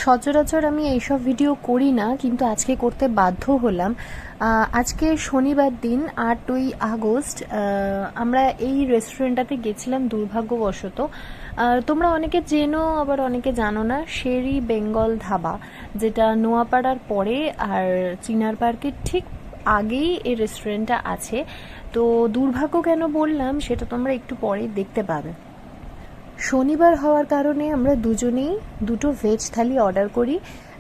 সচরাচর আমি এইসব ভিডিও করি না, কিন্তু আজকে করতে বাধ্য হলাম। আজকে শনিবার দিন 8ই আগস্ট। আমরা এই রেস্টুরেন্টটাতে গেছিলাম দুর্ভাগ্যবশত। তোমরা অনেকে চেনো, আবার অনেকে জানো না। শেরি বেঙ্গল ধাবা, যেটা নোয়াপাড়ার পরে আর চিনার পার্কের ঠিক আগেই এই রেস্টুরেন্টটা আছে। তো দুর্ভাগ্য কেন বললাম সেটা তোমরা একটু পরেই দেখতে পাবে। শনিবার হওয়ার কারণে আমরা দুজনেই দুটো ভেজ থালি অর্ডার করি।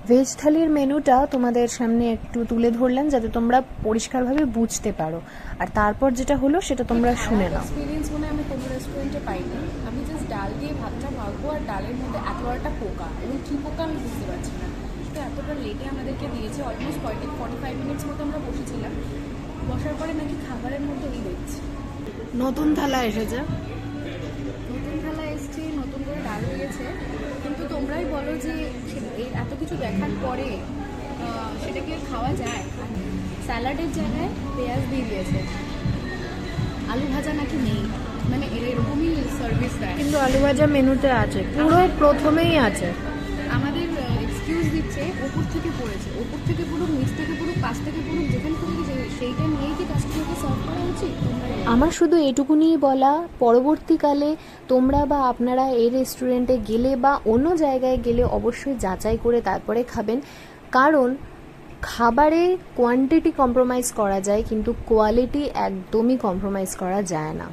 ভেজ থালির মেনুটা তোমাদের সামনে একটু তুলে ধরলাম যাতে তোমরা পরিষ্কারভাবে বুঝতে পারো, আর তারপর যেটা হলো সেটা তোমরা শুনে নাও। এক্সপিরিয়েন্স মনে আমি কোনো রেস্টুরেন্টে পাইনি। আমি জাস্ট ডাল দিয়ে ভাতটা মাখবো, আর ডালের মধ্যে এত বড়টা পোকা, এবং কী পোকা আমি বুঝতে পারছি না। তো এতটা লেটে আমাদেরকে দিয়েছে, অলমোস্ট 45 মিনিটস মতো আমরা বসেছিলাম। বসার পরে নাকি খাবারের মধ্যে এই দেখছি নতুন থালা এসেছে। নতুন থালা এসছে, নতুন করে ডাল দিয়েছে, কিন্তু তোমরাই বলো যে এই এত কিছু দেখার পরে সেটাকে খাওয়া যায়? স্যালাডের জায়গায় পেঁয়াজ দিয়ে দিয়েছে, আলু ভাজা নাকি নেই, মানে এরকমই সার্ভিস দেয়। কিন্তু আলু ভাজা মেনুতে আছে, পুরো প্রথমেই আছে। আমাদের এক্সকিউজ দিচ্ছে ওপর থেকে পড়েছে, ওপর থেকে পড়ুক, নিচ থেকে পড়ুক, পাশ থেকে পড়ুক, যেখান থেকে সেইটা নিয়েই কি কাস্টমারকে সার্ভ করা উচিত? আমার শুধু এটুকুনিই বলা, পরবর্তীকালে তোমরা বা আপনারা এই রেস্টুরেন্টে গেলে বা অন্য জায়গায় গেলে অবশ্যই যাচাই করে তারপরে খাবেন। কারণ খাবারে কোয়ান্টিটি কম্প্রোমাইজ করা যায়, কিন্তু কোয়ালিটি একদমই কম্প্রোমাইজ করা যায় না।